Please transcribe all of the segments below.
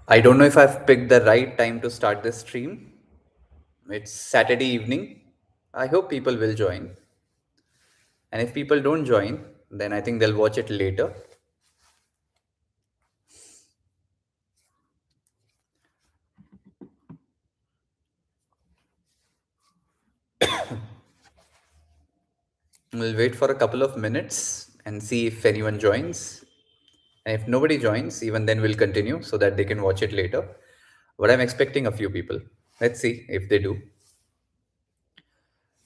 I don't know if I've picked the right time to start this stream. It's Saturday evening. I hope people will join. And if people don't join, then I think they'll watch it later. We'll wait for a couple of minutes and see if anyone joins. And if nobody joins, even then we'll continue so that they can watch it later. But I'm expecting a few people. Let's see if they do.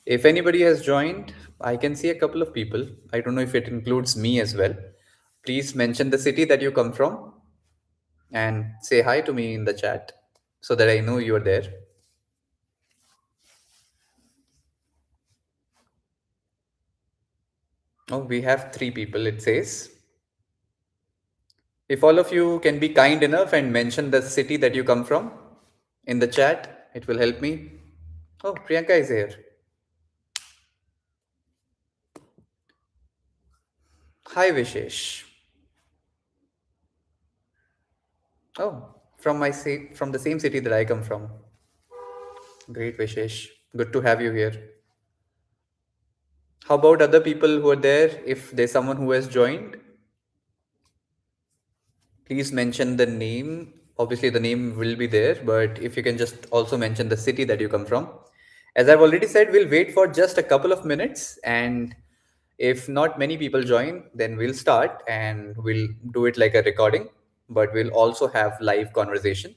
If anybody has joined, I can see a couple of people. I don't know if it includes me as well. Please mention the city that you come from and say hi to me in the chat so that I know you're there. Oh, we have three people, it says. If all of you can be kind enough and mention the city that you come from in the chat, it will help me. Oh, Priyanka is here. Hi, Vishesh. Oh, from the same city that I come from. Great, Vishesh. Good to have you here. How about other people who are there? If there's someone who has joined, please mention the name. Obviously, the name will be there, but if you can just also mention the city that you come from. As I've already said, we'll wait for just a couple of minutes, and if not many people join, then we'll start and we'll do it like a recording, but we'll also have live conversation.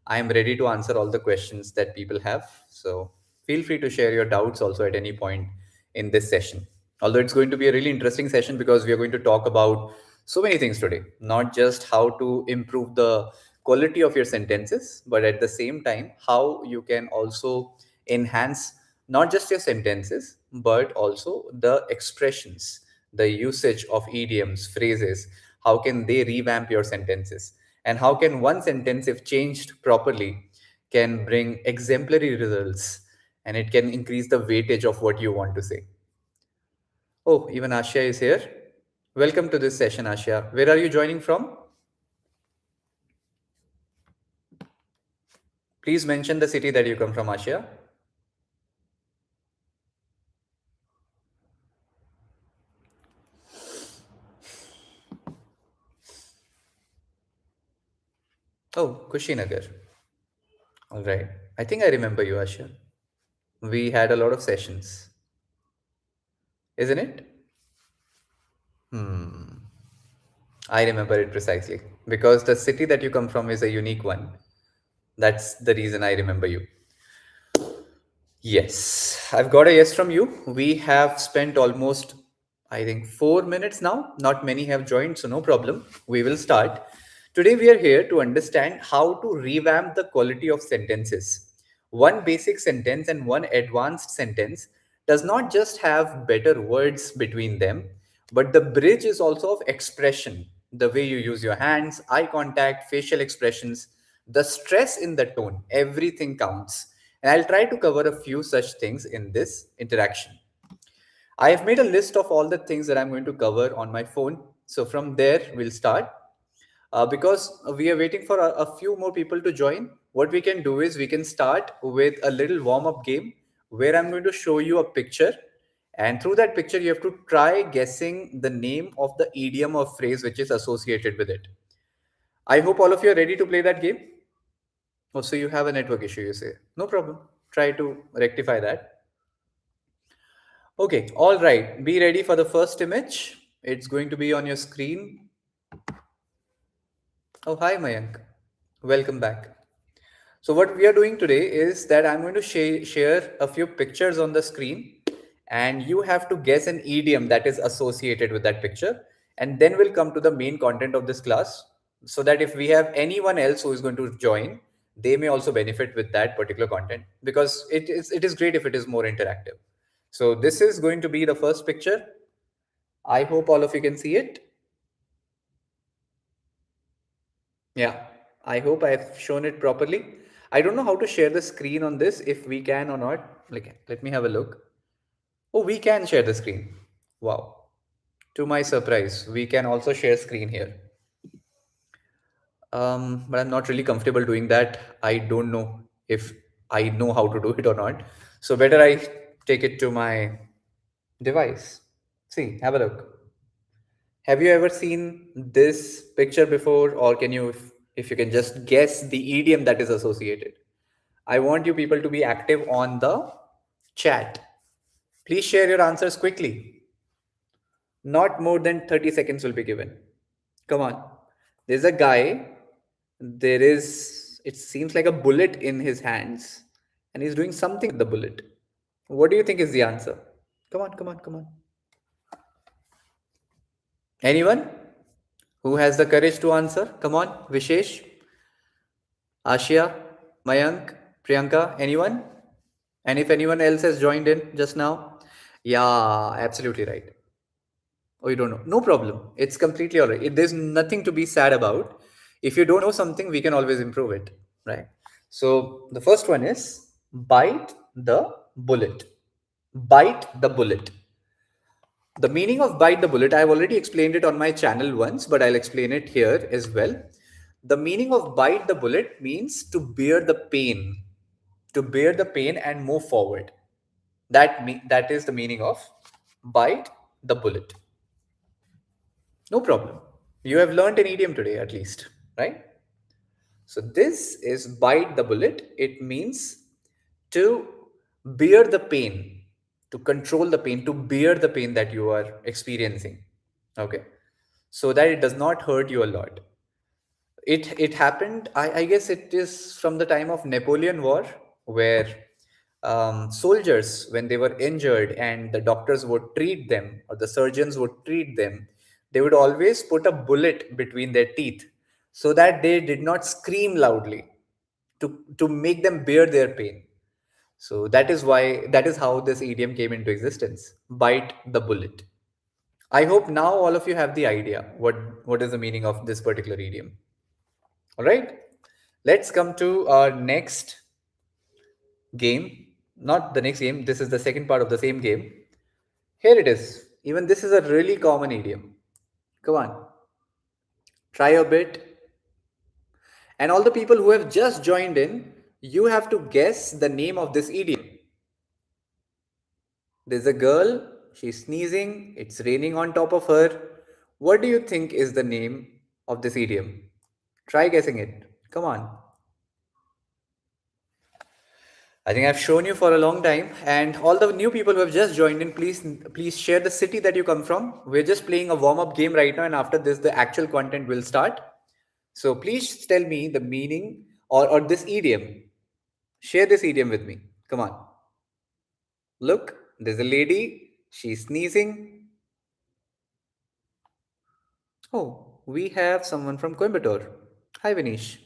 I am ready to answer all the questions that people have. So feel free to share your doubts also at any point in this session. Although it's going to be a really interesting session because we are going to talk about so many things today, not just how to improve the quality of your sentences, but at the same time, how you can also enhance not just your sentences, but also the expressions, the usage of idioms, phrases. How can they revamp your sentences? And how can one sentence, if changed properly, can bring exemplary results and it can increase the weightage of what you want to say? Oh, even Ashia is here. Welcome to this session, Ashia. Where are you joining from? Please mention the city that you come from, Ashia. Oh, Kushinagar. All right. I think I remember you, Ashia. We had a lot of sessions, isn't it? Hmm. I remember it precisely because the city that you come from is a unique one. That's the reason I remember you. Yes, I've got a yes from you. We have spent almost, I think, 4 minutes now. Not many have joined, so no problem. We will start. Today, we are here to understand how to revamp the quality of sentences. One basic sentence and one advanced sentence does not just have better words between them, but the bridge is also of expression. The way you use your hands, eye contact, facial expressions, the stress in the tone, everything counts. And I'll try to cover a few such things in this interaction. I have made a list of all the things that I'm going to cover on my phone. So from there, we'll start. Because we are waiting for a few more people to join, what we can do is we can start with a little warm up game where I'm going to show you a picture. And through that picture, you have to try guessing the name of the idiom or phrase which is associated with it. I hope all of you are ready to play that game. Oh, so you have a network issue, you say. No problem. Try to rectify that. Okay, all right. Be ready for the first image. It's going to be on your screen. Oh, hi, Mayank. Welcome back. So, what we are doing today is that I'm going to share a few pictures on the screen, and you have to guess an idiom that is associated with that picture. And then we'll come to the main content of this class so that if we have anyone else who is going to join, they may also benefit with that particular content because it is great if it is more interactive. So, this is going to be the first picture. I hope all of you can see it. Yeah, I hope I've shown it properly. I don't know how to share the screen on this, if we can or not. Like, let me have a look. Oh, we can share the screen. Wow. To my surprise, we can also share screen here. but I'm not really comfortable doing that. I don't know if I know how to do it or not. So better I take it to my device. See, have a look. Have you ever seen this picture before, or can you, if you can just guess the idiom that is associated? I want you people to be active on the chat. Please share your answers quickly. Not more than 30 seconds will be given. Come on. There's a guy. It seems like a bullet in his hands, and he's doing something with the bullet. What do you think is the answer? Come on, come on, come on. Anyone who has the courage to answer? Come on, Vishesh, Ashia, Mayank, Priyanka, anyone? And if anyone else has joined in just now, yeah, absolutely right. Oh, you don't know? No problem. It's completely all right. There's nothing to be sad about. If you don't know something, we can always improve it, right? So the first one is bite the bullet. Bite the bullet. The meaning of bite the bullet, I've already explained it on my channel once, but I'll explain it here as well. The meaning of bite the bullet means to bear the pain, to bear the pain and move forward. That is the meaning of bite the bullet. No problem. You have learned an idiom today at least, right? So this is bite the bullet. It means to bear the pain, to control the pain, to bear the pain that you are experiencing. Okay. So that it does not hurt you a lot. It happened, I guess it is from the time of Napoleon War, where soldiers, when they were injured and the doctors would treat them or the surgeons would treat them, they would always put a bullet between their teeth so that they did not scream loudly, to make them bear their pain. So that is how this idiom came into existence. Bite the bullet. I hope now all of you have the idea what is the meaning of this particular idiom. All right, let's come to our next game. Not the next game, this is the second part of the same game. Here it is. Even this is a really common idiom. Come on, try a bit. And all the people who have just joined in, you have to guess the name of this idiom. There's a girl, she's sneezing, it's raining on top of her. What do you think is the name of this idiom? Try guessing it. Come on. I think I've shown you for a long time, and all the new people who have just joined in, please share the city that you come from. We're just playing a warm-up game right now, and after this, the actual content will start. So please tell me the meaning or this idiom. Share this idiom with me. Come on. Look, there's a lady. She's sneezing. Oh, we have someone from Coimbatore. Hi, Vinish.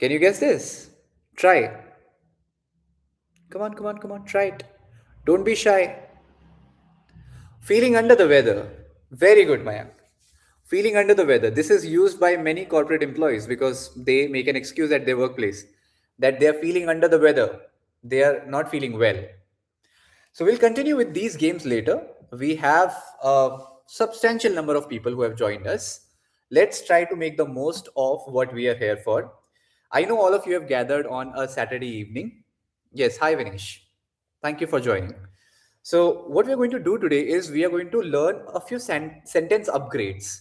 Can you guess this? Try. Come on, come on, come on. Try it. Don't be shy. Feeling under the weather. Very good, Mayank. Feeling under the weather. This is used by many corporate employees because they make an excuse at their workplace that they are feeling under the weather. They are not feeling well. So we'll continue with these games later. We have a substantial number of people who have joined us. Let's try to make the most of what we are here for. I know all of you have gathered on a Saturday evening. Yes, hi Vinish. Thank you for joining. So what we're going to do today is we are going to learn a few sentence upgrades.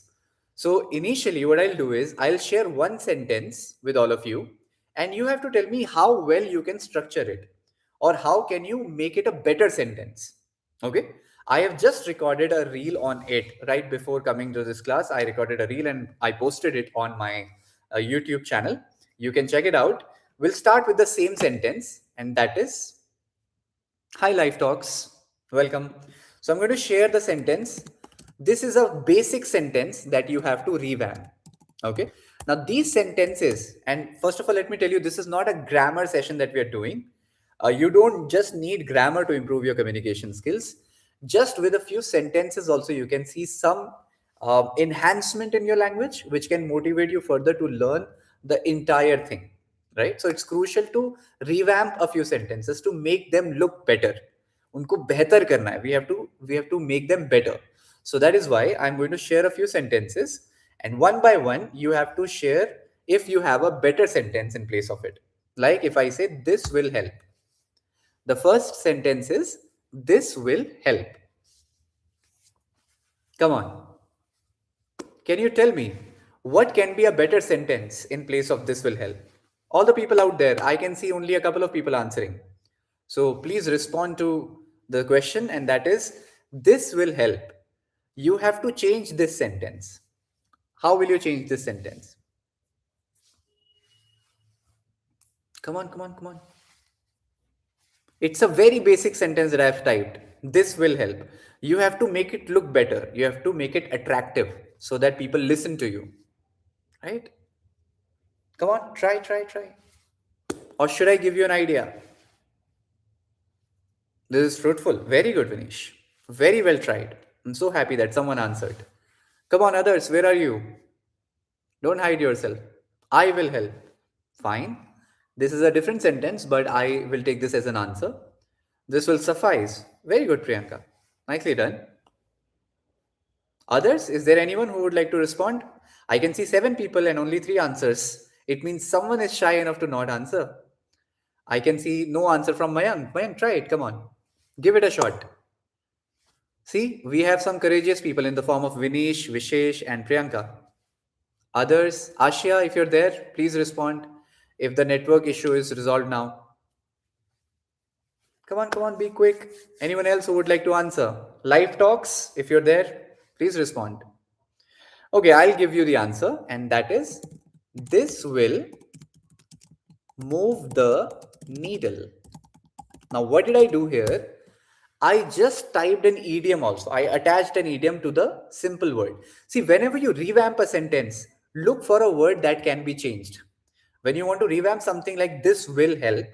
So initially what I'll do is I'll share one sentence with all of you and you have to tell me how well you can structure it or how can you make it a better sentence. Okay. I have just recorded a reel on it right before coming to this class. I recorded a reel and I posted it on my YouTube channel. You can check it out. We'll start with the same sentence, and that is, hi, Life Talks. Welcome. So I'm going to share the sentence. This is a basic sentence that you have to revamp. Okay. Now, these sentences, and first of all, let me tell you, this is not a grammar session that we are doing. You don't just need grammar to improve your communication skills. Just with a few sentences, also, you can see some enhancement in your language, which can motivate you further to learn the entire thing. Right. So it's crucial to revamp a few sentences to make them look better. उनको बेहतर करना है. We have to make them better. So that is why I'm going to share a few sentences And one by one, you have to share if you have a better sentence in place of it. Like if I say, this will help, the first sentence is, this will help. Come on. Can you tell me what can be a better sentence in place of this will help? All the people out there, I can see only a couple of people answering. So please respond to the question, and that is, this will help. You have to change this sentence. How will you change this sentence? Come on, come on, come on. It's a very basic sentence that I've typed. This will help. You have to make it look better. You have to make it attractive so that people listen to you. Right? Come on, try, try, try. Or should I give you an idea? This is fruitful. Very good, Vinish. Very well tried. I'm so happy that someone answered. Come on, others, where are you? Don't hide yourself. I will help. Fine. This is a different sentence, but I will take this as an answer. This will suffice. Very good, Priyanka. Nicely done. Others, is there anyone who would like to respond? I can see 7 people and only 3 answers. It means someone is shy enough to not answer. I can see no answer from Mayank. Mayank, try it. Come on. Give it a shot. See, we have some courageous people in the form of Vinish, Vishesh, and Priyanka. Others, Ashia, if you're there, please respond if the network issue is resolved now. Come on, be quick. Anyone else who would like to answer? Live talks, if you're there, please respond. Okay, I'll give you the answer, and that is, this will move the needle. Now, what did I do here? I just typed an idiom also. I attached an idiom to the simple word. See, whenever you revamp a sentence, look for a word that can be changed. When you want to revamp something like this will help,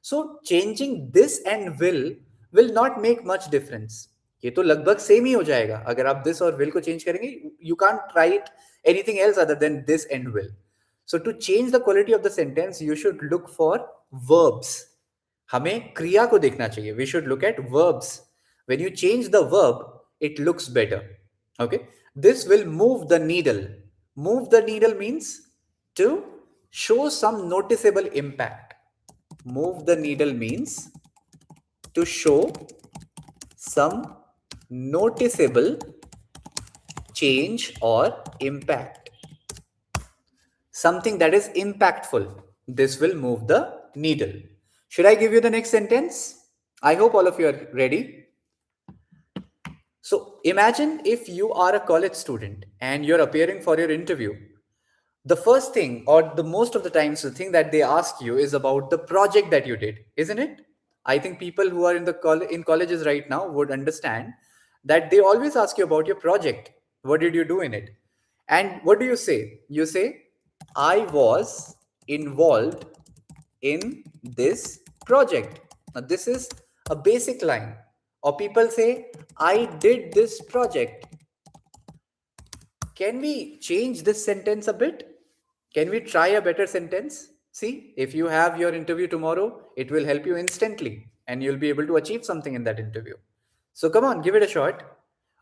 so changing this and will not make much difference. ये तो लगभग same ही हो जाएगा. अगर आप this और will को change करेंगे, you can't write anything else other than this and will. So to change the quality of the sentence, you should look for verbs. हमें क्रिया को देखना चाहिए. We should look at verbs. When you change the verb, it looks better. Okay. This will move the needle. Move the needle means to show some noticeable impact. Move the needle means to show some noticeable change or impact. Something that is impactful. This will move the needle. Should I give you the next sentence? I hope all of you are ready. So imagine if you are a college student and you're appearing for your interview. The first thing, or the most of the times, the thing that they ask you is about the project that you did, isn't it? I think people who are in colleges right now would understand that they always ask you about your project. What did you do in it? And what do you say? You say, I was involved in this project. Now, this is a basic line. Or people say, I did this project. Can we change this sentence a bit? Can we try a better sentence? See, if you have your interview tomorrow, it will help you instantly and you'll be able to achieve something in that interview. So come on, give it a shot.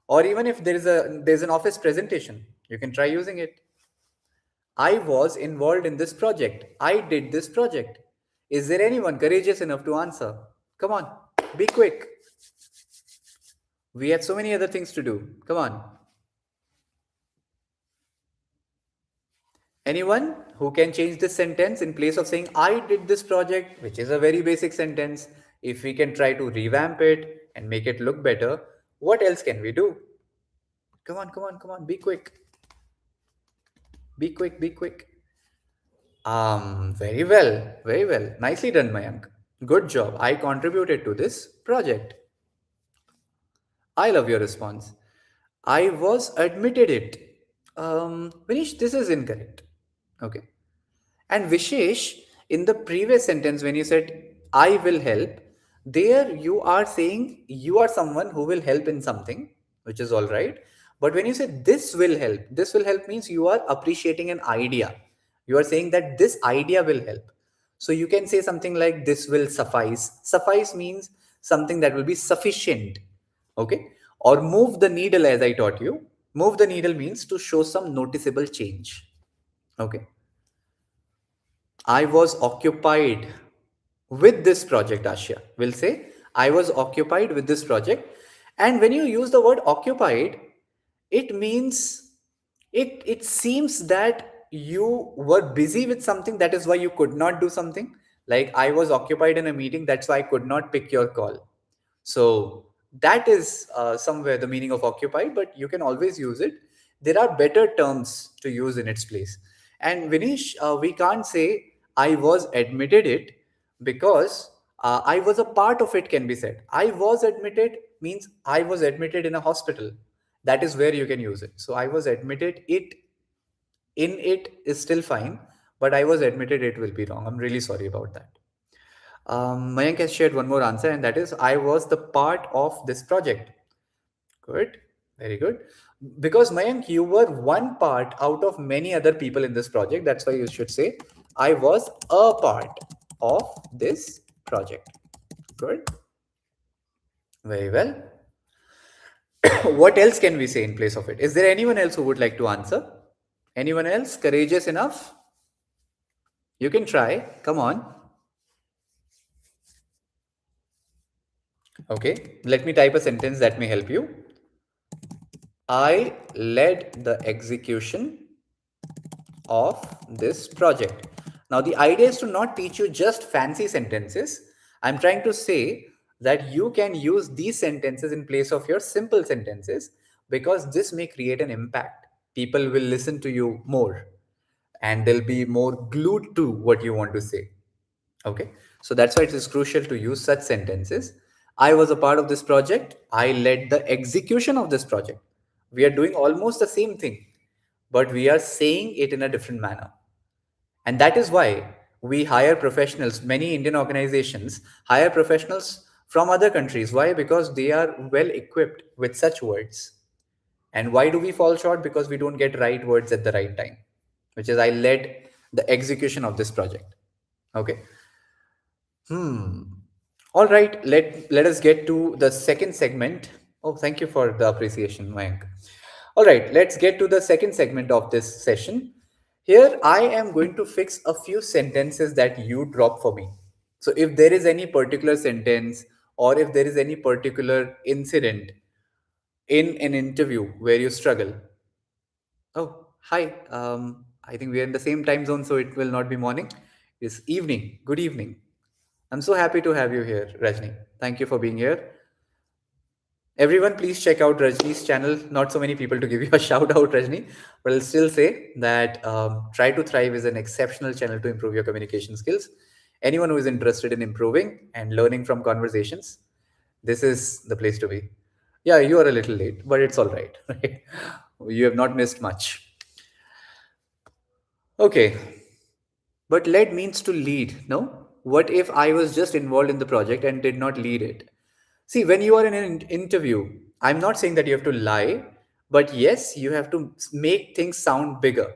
Or even if there's an office presentation, you can try using it. I was involved in this project. I did this project. Is there anyone courageous enough to answer? Come on, be quick. We have so many other things to do. Come on. Anyone who can change this sentence in place of saying, I did this project, which is a very basic sentence, if we can try to revamp it and make it look better, what else can we do? Come on, come on, come on, be quick. Be quick, be quick. Very well, very well. Nicely done, Mayank. Good job. I contributed to this project. I love your response. I was admitted it. Vinish, this is incorrect. Okay. And Vishesh, in the previous sentence, when you said, I will help, there you are saying you are someone who will help in something, which is all right. But when you say this will help means you are appreciating an idea. You are saying that this idea will help. So you can say something like, this will suffice. Suffice means something that will be sufficient. Okay. Or move the needle, as I taught you. Move the needle means to show some noticeable change. Okay. I was occupied with this project, Ashya. We'll say, I was occupied with this project. And when you use the word occupied, it means it seems that you were busy with something, that is why you could not do something. Like, I was occupied in a meeting, that's why I could not pick your call. So that is somewhere the meaning of occupied, but you can always use it. There are better terms to use in its place. And Vinish, we can't say I was admitted it, because I was a part of it can be said. I was admitted means I was admitted in a hospital. That is where you can use it. So I was admitted it, in it is still fine, but I was admitted it will be wrong. I'm really sorry about that. Mayank has shared one more answer, and that is I was the part of this project. Good, very good. Because Mayank, you were one part out of many other people in this project. That's why you should say I was a part of this project. Good, very well. What else can we say in place of it? Is there anyone else who would like to answer? Anyone else courageous enough? You can try. Come on. Okay, let me type a sentence that may help you. I led the execution of this project. Now, the idea is to not teach you just fancy sentences. I'm trying to say that you can use these sentences in place of your simple sentences, because this may create an impact. People will listen to you more, and they'll be more glued to what you want to say. Okay, so that's why it is crucial to use such sentences. I was a part of this project. I led the execution of this project. We are doing almost the same thing, but we are saying it in a different manner. And that is why we hire professionals. Many Indian organizations hire professionals from other countries. Why? Because they are well equipped with such words. And why do we fall short? Because we don't get right words at the right time, which is I led the execution of this project. Okay. Hmm. All right. Let us get to the second segment. Oh, thank you for the appreciation, Mayank. All right. Let's get to the second segment of this session. Here, I am going to fix a few sentences that you drop for me. So, if there is any particular sentence, or if there is any particular incident in an interview where you struggle. Oh, hi. I think we are in the same time zone, so it will not be morning. It's evening. Good evening. I'm so happy to have you here, Rajni. Thank you for being here. Everyone, please check out Rajni's channel. Not so many people to give you a shout out, Rajni, but I'll still say that Try to Thrive is an exceptional channel to improve your communication skills. Anyone who is interested in improving and learning from conversations, this is the place to be. Yeah, you are a little late, but it's all right. Right? You have not missed much. Okay, but lead means to lead, no? What if I was just involved in the project and did not lead it? See, when you are in an interview, I'm not saying that you have to lie, but yes, you have to make things sound bigger.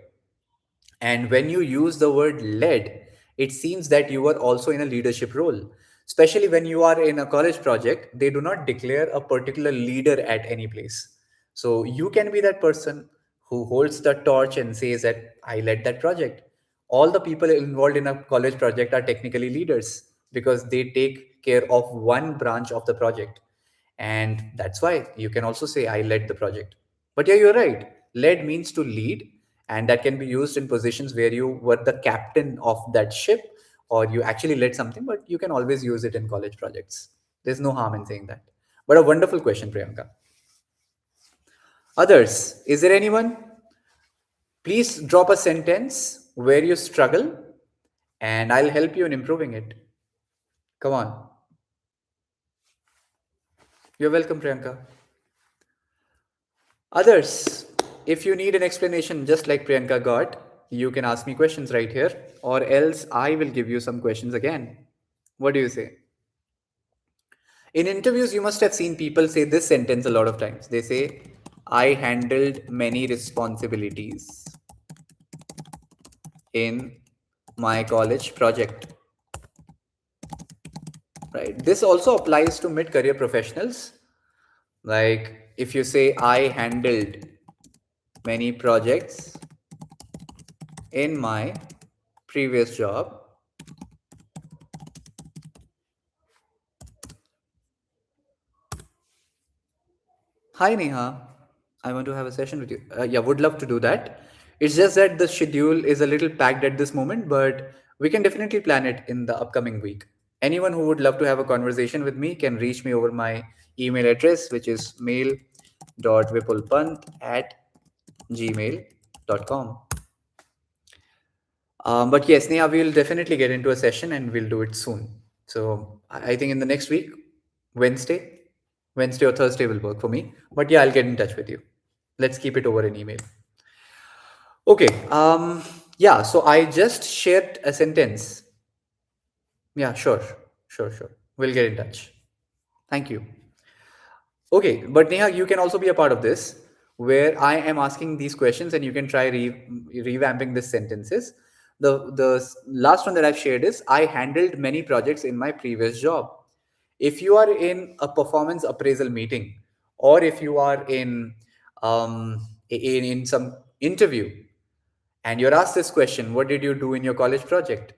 And when you use the word led, it seems that you are also in a leadership role. Especially when you are in a college project, they do not declare a particular leader at any place. So you can be that person who holds the torch and says that I led that project. All the people involved in a college project are technically leaders, because they take care of one branch of the project. And that's why you can also say I led the project. But yeah, you're right, led means to lead, and that can be used in positions where you were the captain of that ship, or you actually led something, but you can always use it in college projects. There's no harm in saying that. But a wonderful question, Priyanka. Others, is there anyone? Please drop a sentence where you struggle, and I'll help you in improving it. Come on. You're welcome, Priyanka. Others, if you need an explanation just like Priyanka got, you can ask me questions right here, or else I will give you some questions again. What do you say? In interviews, you must have seen people say this sentence a lot of times. They say, I handled many responsibilities in my college project. Right? This also applies to mid career professionals. Like if you say, I handled many projects in my previous job. Hi Neha, I want to have a session with you. Yeah, would love to do that. It's just that the schedule is a little packed at this moment, but we can definitely plan it in the upcoming week. Anyone who would love to have a conversation with me can reach me over my email address, which is mail.vipulpant@gmail.com. But yes, Neha, we'll definitely get into a session and we'll do it soon. So I think in the next week, Wednesday, Wednesday or Thursday will work for me. But yeah, I'll get in touch with you. Let's keep it over an email. Okay. Yeah. So I just shared a sentence. Yeah. Sure. Sure. Sure. We'll get in touch. Thank you. Okay, but Neha, you can also be a part of this, where I am asking these questions, and you can try revamping these sentences. The last one that I've shared is I handled many projects in my previous job. If you are in a performance appraisal meeting, or if you are in some interview, and you're asked this question, what did you do in your college project?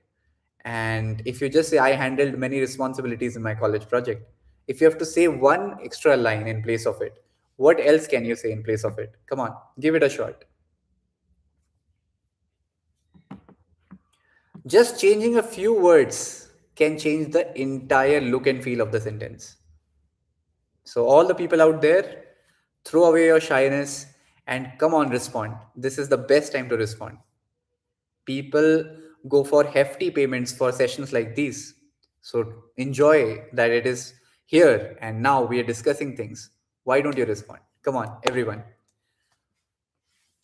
And if you just say, I handled many responsibilities in my college project, if you have to say one extra line in place of it, what else can you say in place of it? Come on, give it a shot. Just changing a few words can change the entire look and feel of the sentence. So, all the people out there, throw away your shyness and come on, respond. This is the best time to respond. People go for hefty payments for sessions like these. So enjoy that it is here and now we are discussing things. Why don't you respond? Come on, everyone.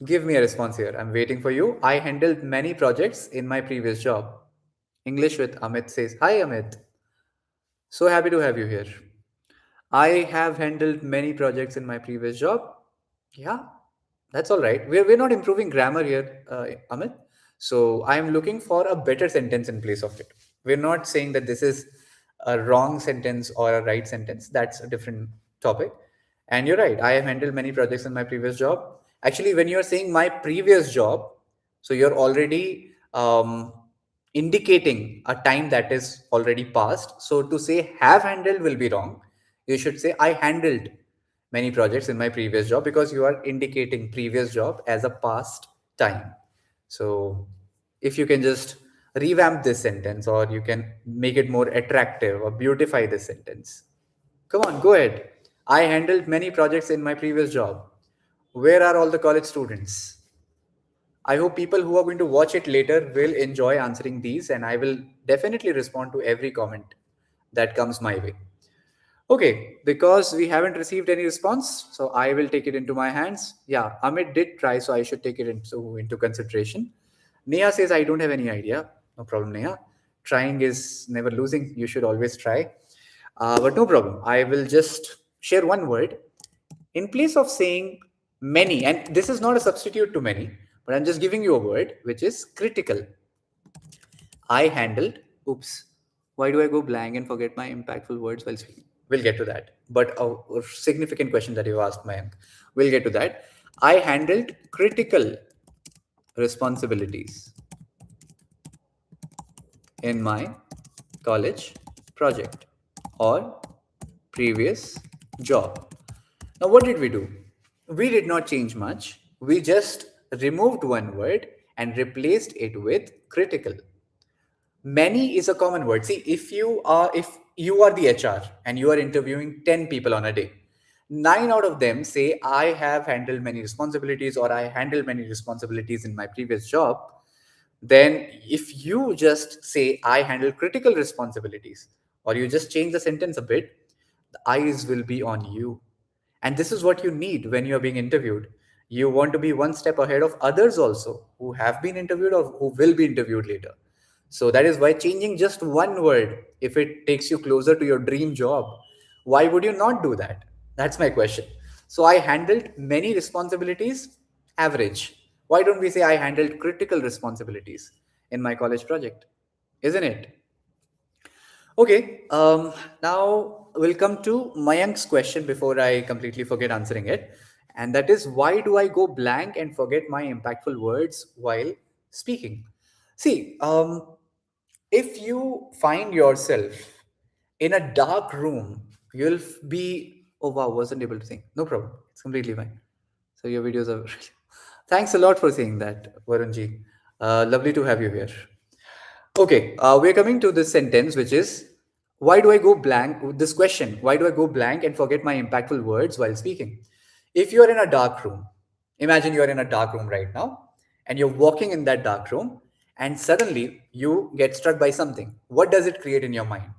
Give me a response here. I'm waiting for you. I handled many projects in my previous job. English with Amit says, hi Amit. So happy to have you here. I have handled many projects in my previous job. Yeah, that's all right. We're not improving grammar here, Amit. So I'm looking for a better sentence in place of it. We're not saying that this is a wrong sentence or a right sentence. That's a different topic. And you're right. I have handled many projects in my previous job. Actually, when you're saying my previous job, so you're already indicating a time that is already past. So to say have handled will be wrong. You should say I handled many projects in my previous job because you are indicating previous job as a past time. So if you can just revamp this sentence or you can make it more attractive or beautify this sentence. Come on, go ahead. I handled many projects in my previous job. Where are all the college students? I hope people who are going to watch it later will enjoy answering these, and I will definitely respond to every comment that comes my way. Okay, because we haven't received any response, so I will take it into my hands. Yeah, Amit did try, so I should take it into consideration. Neha says, I don't have any idea. No problem, Neha. Trying is never losing. You should always try. But no problem. I will just share one word in place of saying many, and this is not a substitute to many, but I'm just giving you a word which is critical. I handled, oops, why do I go blank and forget my impactful words while speaking? We'll get to that. But a significant question that you asked, Mayank, we'll get to that. I handled critical responsibilities in my college project or previous job. Now, what did we do? We did not change much. We just removed one word and replaced it with critical. Many is a common word. See, if you are the HR and you are interviewing 10 people on a day, 9 out of them say I have handled many responsibilities or I handled many responsibilities in my previous job. Then if you just say I handle critical responsibilities or you just change the sentence a bit, the eyes will be on you. And this is what you need when you're being interviewed. You want to be one step ahead of others also who have been interviewed or who will be interviewed later. So that is why changing just one word, if it takes you closer to your dream job, why would you not do that? That's my question. So I handled many responsibilities, average. Why don't we say I handled critical responsibilities in my college project? Isn't it? Okay, now we'll come to Mayank's question before I completely forget answering it. And that is, why do I go blank and forget my impactful words while speaking? See, if you find yourself in a dark room, you'll be, oh wow, wasn't able to think. No problem. It's completely fine. So your videos are. Thanks a lot for saying that, Varunji. Lovely to have you here. Okay, we're coming to this sentence, which is, why do I go blank? This question, why do I go blank and forget my impactful words while speaking? If you're in a dark room, imagine you're in a dark room right now, and you're walking in that dark room, and suddenly you get struck by something. What does it create in your mind?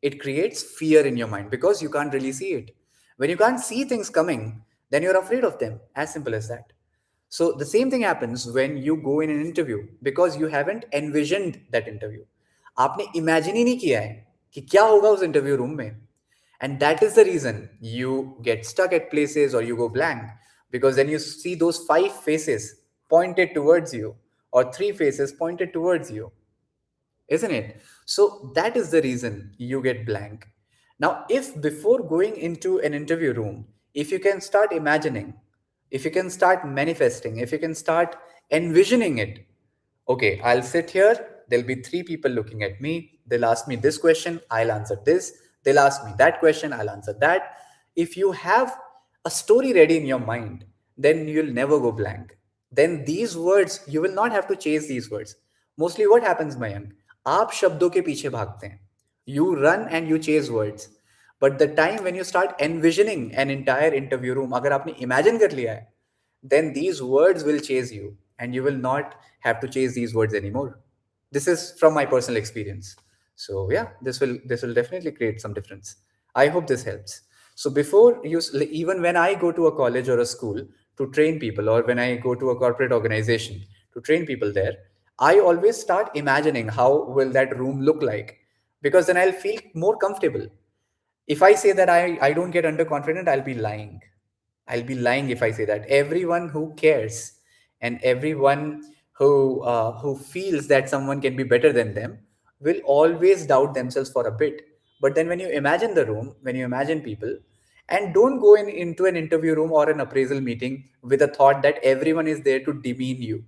It creates fear in your mind because you can't really see it. When you can't see things coming, then you're afraid of them. As simple as that. So the same thing happens when you go in an interview because you haven't envisioned that interview. आपने imagine ही नहीं किया है कि क्या होगा उस interview room में. And that is the reason you get stuck at places or you go blank, because then you see those five faces pointed towards you or three faces pointed towards you, isn't it? So that is the reason you get blank. Now, if before going into an interview room, if you can start imagining, if you can start manifesting, if you can start envisioning it, okay, I'll sit here, there'll be three people looking at me, they'll ask me this question, I'll answer this, they'll ask me that question, I'll answer that. If you have a story ready in your mind, then you'll never go blank. Then these words, you will not have to chase these words. Mostly what happens, Mayank? आप शब्दों के पीछे भागते हैं. You run and you chase words. But the time when you start envisioning an entire interview room, अगर आपने imagine कर लिया है, then these words will chase you and you will not have to chase these words anymore. This is from my personal experience. So yeah, this will definitely create some difference. I hope this helps. So before you, even when I go to a college or a school to train people, or when I go to a corporate organization to train people there, I always start imagining how will that room look like, because then I'll feel more comfortable. If I say that I don't get underconfident, I'll be lying. I'll be lying if I say that. Everyone who cares and everyone who feels that someone can be better than them will always doubt themselves for a bit. But then when you imagine the room, when you imagine people, and don't go into an interview room or an appraisal meeting with a thought that everyone is there to demean you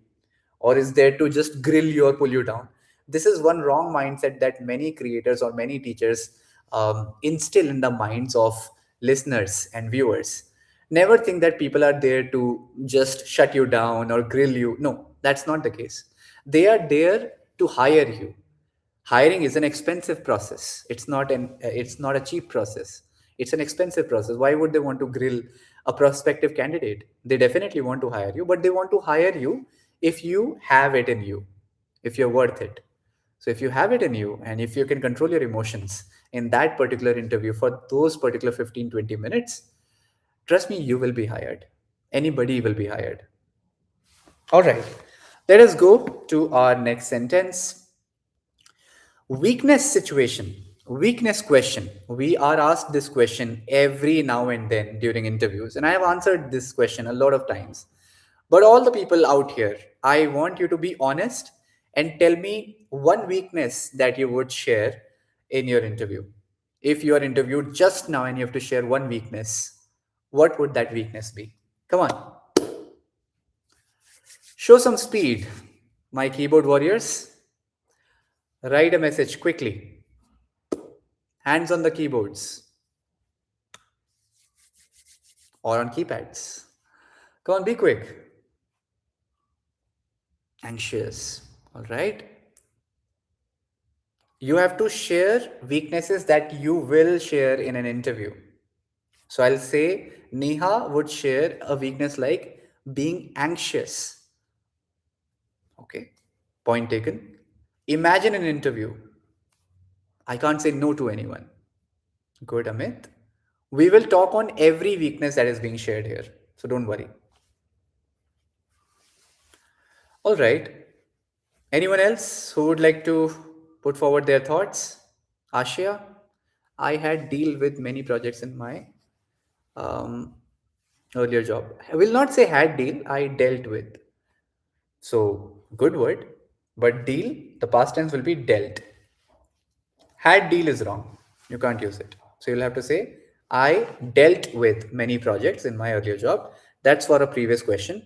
or is there to just grill you or pull you down. This is one wrong mindset that many creators or many teachers instill in the minds of listeners and viewers. Never think that people are there to just shut you down or grill you. No, that's not the case. They are there to hire you. Hiring is an expensive process. It's not a cheap process. It's an expensive process. Why would they want to grill a prospective candidate? They definitely want to hire you, but they want to hire you if you have it in you, if you're worth it. So if you have it in you and if you can control your emotions in that particular interview for those particular 15-20 minutes, trust me, you will be hired. Anybody will be hired. All right. Let us go to our next sentence. Weakness situation, weakness question. We are asked this question every now and then during interviews, and I have answered this question a lot of times. But all the people out here, I want you to be honest and tell me one weakness that you would share in your interview. If you are interviewed just now and you have to share one weakness, what would that weakness be? Come on, show some speed, my keyboard warriors. Write a message quickly. Hands on the keyboards or on keypads. Come on, be quick. Anxious. All right. You have to share weaknesses that you will share in an interview. So I'll say Neha would share a weakness like being anxious. Okay. Point taken. Imagine an interview. I can't say no to anyone. Good, Amit. We will talk on every weakness that is being shared here. So don't worry. All right. Anyone else who would like to put forward their thoughts? Ashia, I had deal with many projects in my um, earlier job. I will not say had deal, I dealt with. So good word, but deal, the past tense will be dealt. Had deal is wrong. You can't use it. So you'll have to say, I dealt with many projects in my earlier job. That's for a previous question.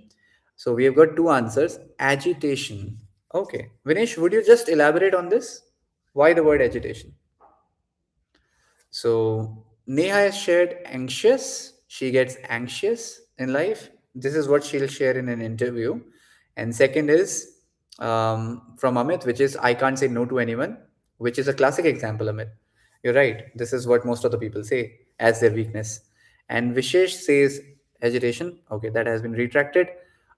So we have got two answers. Agitation. Okay. Vinesh, would you just elaborate on this? Why the word agitation? So Neha has shared anxious. She gets anxious in life. This is what she'll share in an interview. And second is from Amit, which is I can't say no to anyone, which is a classic example, Amit. You're right. This is what most of the people say as their weakness. And Vishesh says agitation. Okay, that has been retracted.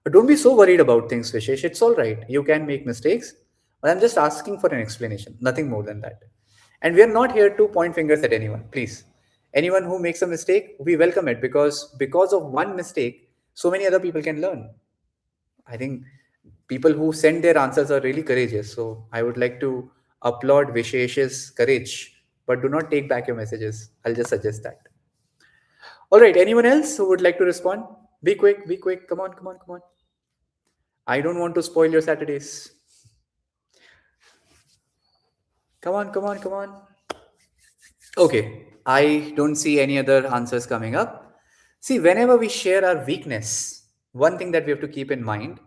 But don't be so worried about things, Vishesh. It's all right. You can make mistakes. But I'm just asking for an explanation, nothing more than that. And we are not here to point fingers at anyone, please. Anyone who makes a mistake, we welcome it because of one mistake, so many other people can learn. I think people who send their answers are really courageous. So I would like to applaud Vishesh's courage, but do not take back your messages. I'll just suggest that. All right, anyone else who would like to respond? Be quick, be quick. Come on, come on, come on. I don't want to spoil your Saturdays. Come on, come on, come on. Okay, I don't see any other answers coming up. See, whenever we share our weakness, one thing that we have to keep in mind,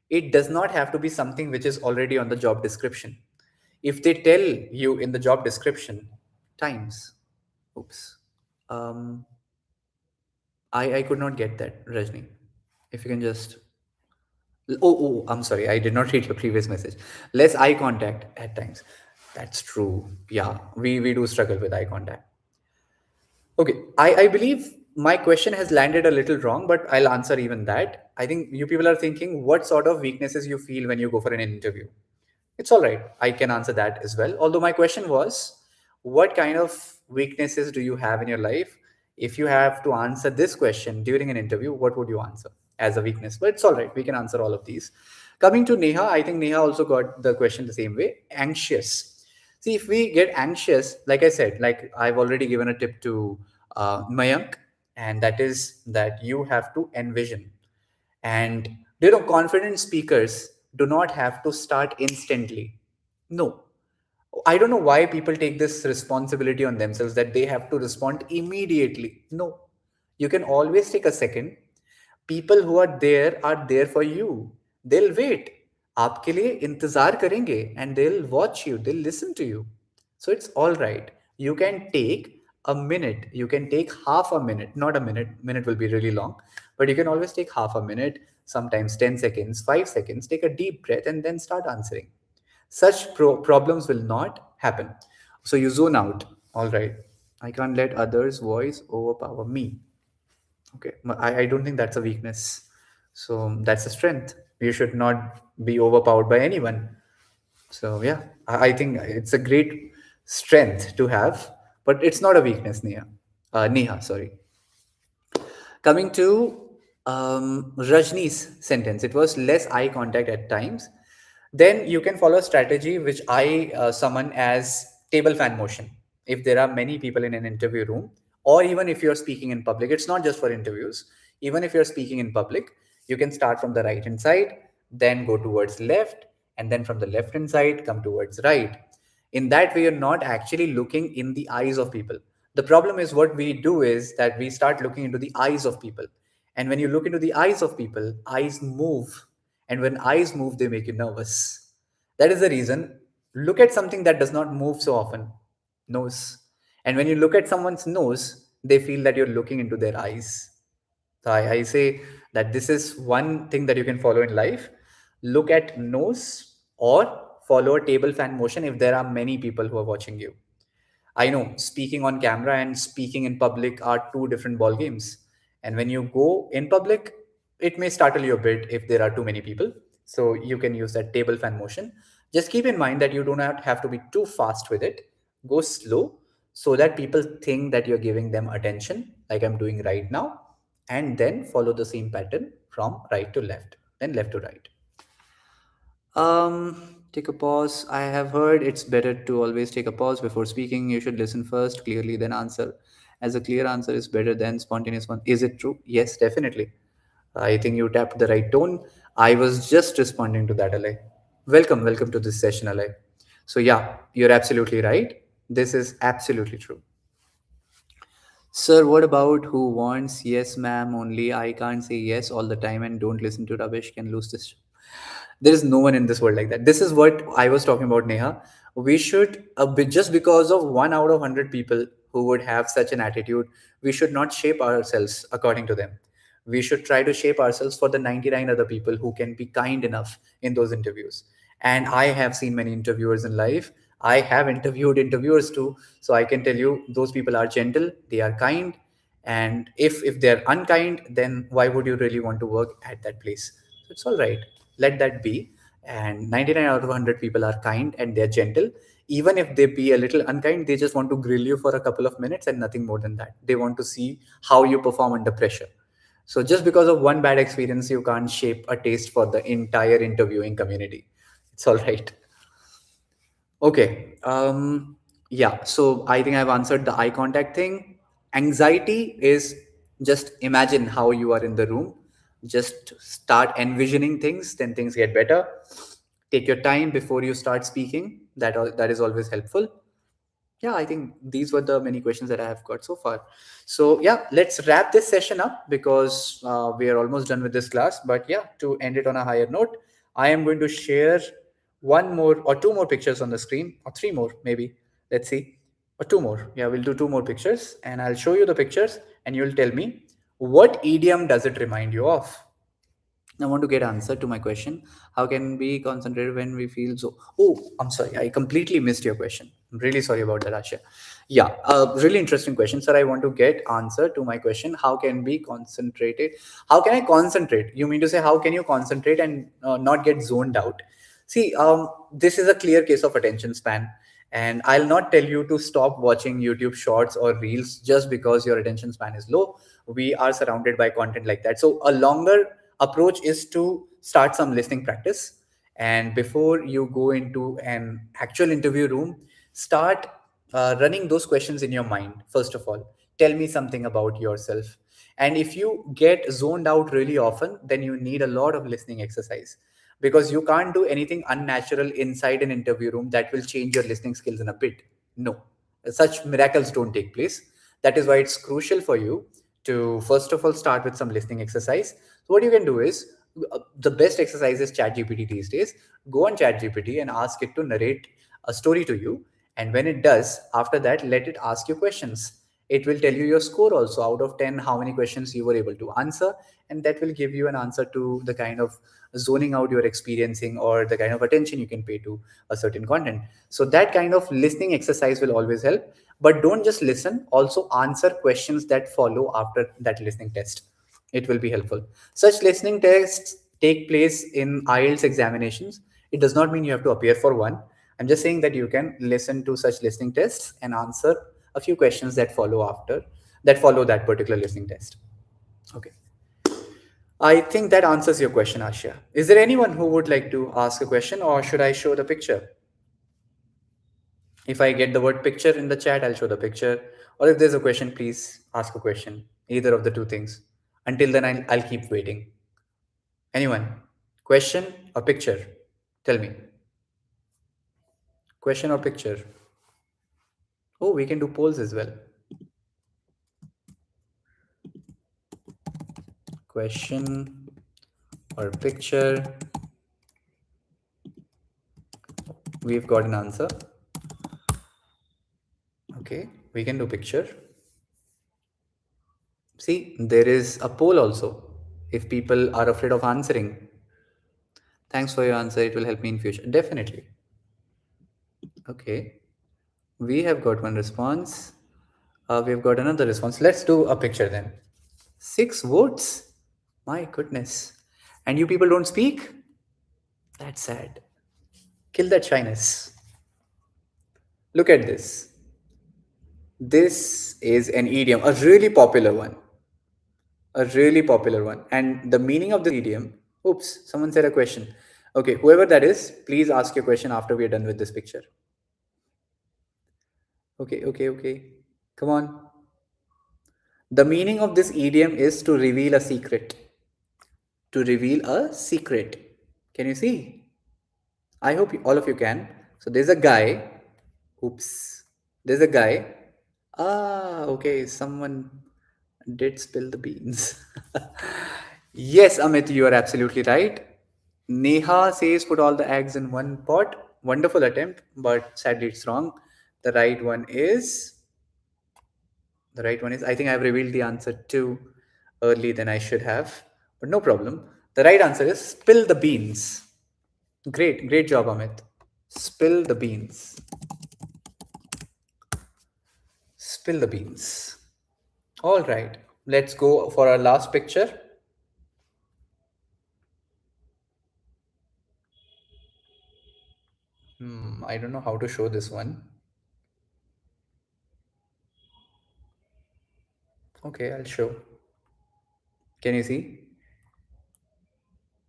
it does not have to be something which is already on the job description. If they tell you in the job description, times, oops, um, I could not get that, Rajni. If you can just, I'm sorry, I did not read your previous message. Less eye contact at times. That's true. Yeah, we do struggle with eye contact. Okay, I believe my question has landed a little wrong, but I'll answer even that. I think you people are thinking what sort of weaknesses you feel when you go for an interview. It's all right. I can answer that as well. Although my question was, what kind of weaknesses do you have in your life? If you have to answer this question during an interview, what would you answer as a weakness? But it's all right. We can answer all of these. Coming to Neha, I think Neha also got the question the same way. Anxious. See, if we get anxious, like I said, like I've already given a tip to Mayank, and that is that you have to envision. And confident speakers do not have to start instantly. No, I don't know why people take this responsibility on themselves that they have to respond immediately. No, you can always take a second. People who are there for you. They'll wait. आपके लिए इंतजार करेंगे and they'll watch you. They'll listen to you. So it's all right. You can take a minute. You can take half a minute. Not a minute. Minute will be really long, but you can always take half a minute. Sometimes 10 seconds, 5 seconds. Take a deep breath and then start answering. Such problems will not happen. So you zone out. All right. I can't let others' voice overpower me. Okay. I don't think that's a weakness. So that's a strength. You should not be overpowered by anyone. So yeah, I think it's a great strength to have, but it's not a weakness, Neha. Neha, sorry. Coming to Rajni's sentence, it was less eye contact at times. Then you can follow a strategy which I summon as table fan motion. If there are many people in an interview room, or even if you're speaking in public, it's not just for interviews. Even if you're speaking in public, you can start from the right hand side, then go towards left, and then from the left hand side, come towards right. In that way, you're not actually looking in the eyes of people. The problem is what we do is that we start looking into the eyes of people. And when you look into the eyes of people, eyes move. And when eyes move, they make you nervous. That is the reason. Look at something that does not move so often. Nose. And when you look at someone's nose, they feel that you're looking into their eyes. So I say that this is one thing that you can follow in life. Look at nose or follow a table fan motion if there are many people who are watching you. I know speaking on camera and speaking in public are two different ball games. And when you go in public, it may startle you a bit if there are too many people. So you can use that table fan motion. Just keep in mind that you do not have to be too fast with it. Go slow so that people think that you're giving them attention, like I'm doing right now, and then follow the same pattern from right to left, then left to right. Take a pause. I have heard it's better to always take a pause before speaking. You should listen first, clearly, then answer. As a clear answer is better than spontaneous one. Is it true? Yes, definitely. I think you tapped the right tone. I was just responding to that, Alay. Welcome to this session, Alay. So yeah, you're absolutely right. This is absolutely true. Sir, what about who wants yes, ma'am, only? I can't say yes all the time and don't listen to rubbish, can lose this. There is no one in this world like that. This is what I was talking about, Neha. We should, just because of 1 out of 100 people who would have such an attitude, we should not shape ourselves according to them. We should try to shape ourselves for the 99 other people who can be kind enough in those interviews. And I have seen many interviewers in life. I have interviewed interviewers too. So I can tell you those people are gentle, they are kind. And if they're unkind, then why would you really want to work at that place? So it's all right, let that be. And 99 out of 100 people are kind and they're gentle. Even if they be a little unkind, they just want to grill you for a couple of minutes and nothing more than that. They want to see how you perform under pressure. So just because of one bad experience, you can't shape a taste for the entire interviewing community. It's all right. Okay. Yeah. So I think I've answered the eye contact thing. Anxiety is just imagine how you are in the room. Just start envisioning things, then things get better. Take your time before you start speaking. That is always helpful. Yeah, I think these were the many questions that I have got so far. So yeah, let's wrap this session up because we are almost done with this class. But yeah, to end it on a higher note, I am going to share one more or two more pictures on the screen, or three more maybe. Let's see, or two more. Yeah, we'll do two more pictures, and I'll show you the pictures, and you'll tell me what idiom does it remind you of. I want to get answer to my question. How can we concentrate when we feel so? Oh, I'm sorry. I completely missed your question. I'm really sorry about that, Asha. Yeah, really interesting question, sir. I want to get answer to my question. How can we concentrate it? How can I concentrate? You mean to say how can you concentrate and not get zoned out? See, this is a clear case of attention span. And I'll not tell you to stop watching YouTube shorts or reels just because your attention span is low. We are surrounded by content like that. So a longer approach is to start some listening practice. And before you go into an actual interview room, start running those questions in your mind. First of all, tell me something about yourself. And if you get zoned out really often, then you need a lot of listening exercise, because you can't do anything unnatural inside an interview room that will change your listening skills in a bit. No, such miracles don't take place. That is why it's crucial for you to first of all start with some listening exercise. So what you can do is, the best exercise is ChatGPT these days. Go on ChatGPT and ask it to narrate a story to you, and when it does, after that, let it ask you questions. It will tell you your score also, out of 10 how many questions you were able to answer, and that will give you an answer to the kind of zoning out you're experiencing or the kind of attention you can pay to a certain content. So that kind of listening exercise will always help. But don't just listen, also answer questions that follow after that listening test. It will be helpful. Such listening tests take place in IELTS examinations. It does not mean you have to appear for one. I'm just saying that you can listen to such listening tests and answer a few questions that follow that particular listening test. Okay. I think that answers your question, Ashia. Is there anyone who would like to ask a question, or should I show the picture? If I get the word picture in the chat, I'll show the picture. Or if there's a question, please ask a question. Either of the two things. Until then, I'll keep waiting. Anyone? Question or picture? Tell me. Question or picture? Oh, we can do polls as well. Question or picture? We've got an answer. Okay, we can do picture. See, there is a poll also. If people are afraid of answering, thanks for your answer. It will help me in future. Definitely. Okay. We have got one response. We've got another response. Let's do a picture then. 6 votes. My goodness. And you people don't speak? That's sad. Kill that shyness. Look at this. This is an idiom, a really popular one. A really popular one. And the meaning of the idiom, oops, someone said a question. Okay, whoever that is, please ask your question after we are done with this picture. Okay, okay, okay. Come on. The meaning of this idiom is to reveal a secret. To reveal a secret. Can you see? I hope all of you can. So there's a guy. Oops. There's a guy. Ah, okay. Someone did spill the beans. Yes, Amit, you are absolutely right. Neha says put all the eggs in one pot. Wonderful attempt, but sadly it's wrong. The right one is the right one is I think I've revealed the answer too early than I should have, but no problem. The right answer is spill the beans. Great, great job, Amit. Spill the beans. Spill the beans. All right, let's go for our last picture. I don't know how to show this one. Okay, I'll show. Can you see?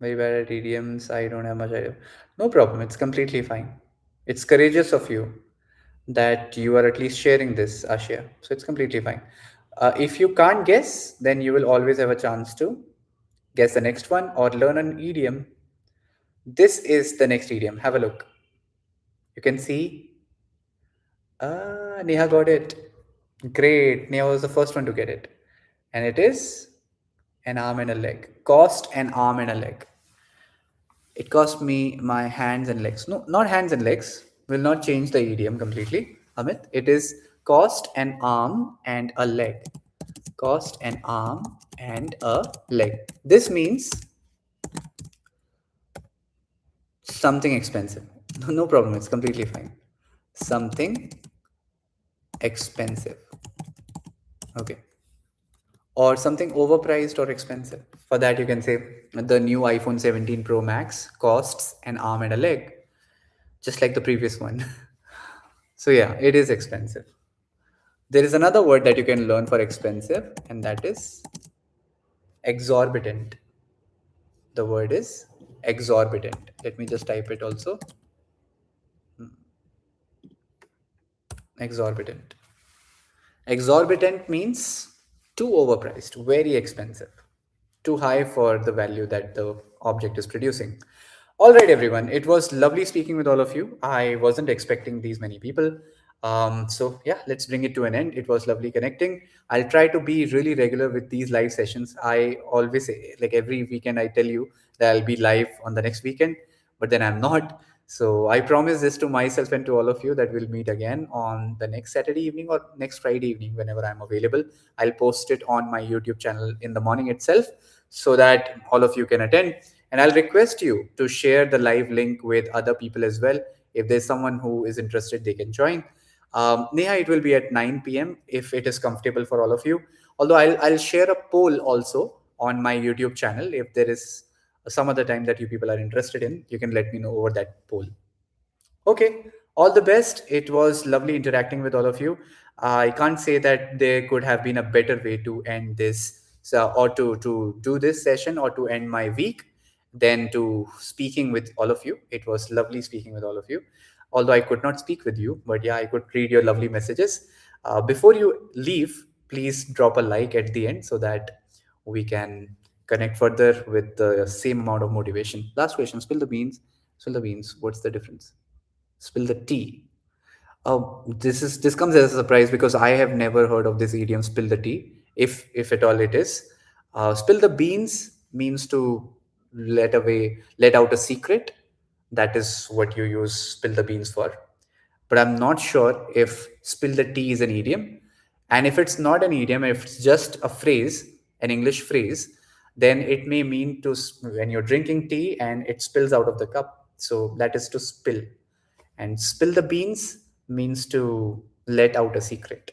Very bad at idioms. I don't have much idea. No problem. It's completely fine. It's courageous of you that you are at least sharing this, Ashia. So it's completely fine. If you can't guess, then you will always have a chance to guess the next one or learn an idiom. This is the next idiom. Have a look. You can see. Neha got it. Great. Neha was the first one to get it. And it is an arm and a leg. Cost an arm and a leg. It cost me my hands and legs. No, not hands and legs. Will not change the idiom completely. Amit, it is cost an arm and a leg. Cost an arm and a leg. This means something expensive. No problem. It's completely fine. Something expensive. Okay. Or something overpriced or expensive. For that, you can say the new iPhone 17 Pro Max costs an arm and a leg, just like the previous one. So, yeah, it is expensive. There is another word that you can learn for expensive, and that is exorbitant. The word is exorbitant. Let me just type it also. Exorbitant. Exorbitant means too overpriced, very expensive, too high for the value that the object is producing. All right, everyone. It was lovely speaking with all of you. I wasn't expecting these many people. So, yeah, let's bring it to an end. It was lovely connecting. I'll try to be really regular with these live sessions. I always say, like every weekend, I tell you that I'll be live on the next weekend, but then I'm not. So I promise this to myself and to all of you that we'll meet again on the next Saturday evening or next Friday evening whenever I'm available. I'll post it on my YouTube channel in the morning itself so that all of you can attend. And I'll request you to share the live link with other people as well. If there's someone who is interested, they can join. Neha, it will be at 9 p.m. if it is comfortable for all of you. Although I'll share a poll also on my YouTube channel. If there is some other time that you people are interested in, you can let me know over that poll. Okay, all the best. It was lovely interacting with all of you. I can't say that there could have been a better way to end this, so, or to do this session or to end my week than to speaking with all of you. It was lovely speaking with all of you. Although I could not speak with you, but yeah, I could read your lovely messages. Before you leave, please drop a like at the end so that we can connect further with the same amount of motivation. Last question: spill the beans. Spill the beans. What's the difference? Spill the tea. This comes as a surprise because I have never heard of this idiom spill the tea, if at all it is. Spill the beans means to let out a secret. That is what you use spill the beans for. But I'm not sure if spill the tea is an idiom. And if it's not an idiom, if it's just a phrase, an English phrase, then it may mean when you're drinking tea and it spills out of the cup. So that is to spill. And spill the beans means to let out a secret.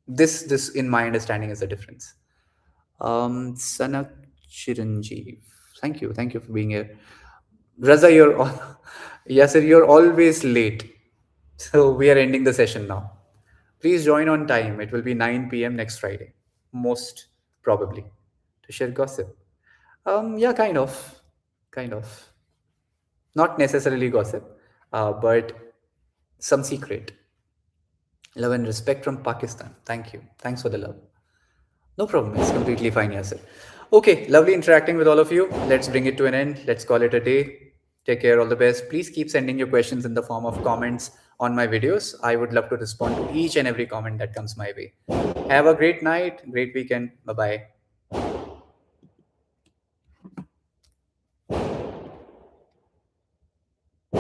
This in my understanding is the difference. Sanak Chiranjeev. Thank you for being here. Raza, you're Yasir, you're always late. So we are ending the session now. Please join on time. It will be 9 p.m. next Friday, most probably, to share gossip. Yeah, kind of. Not necessarily gossip, but some secret. Love and respect from Pakistan. Thank you. Thanks for the love. No problem. It's completely fine, Yasir. Okay, lovely interacting with all of you. Let's bring it to an end. Let's call it a day. Take care, all the best. Please keep sending your questions in the form of comments on my videos. I would love to respond to each and every comment that comes my way. Have a great night, great weekend. Bye bye.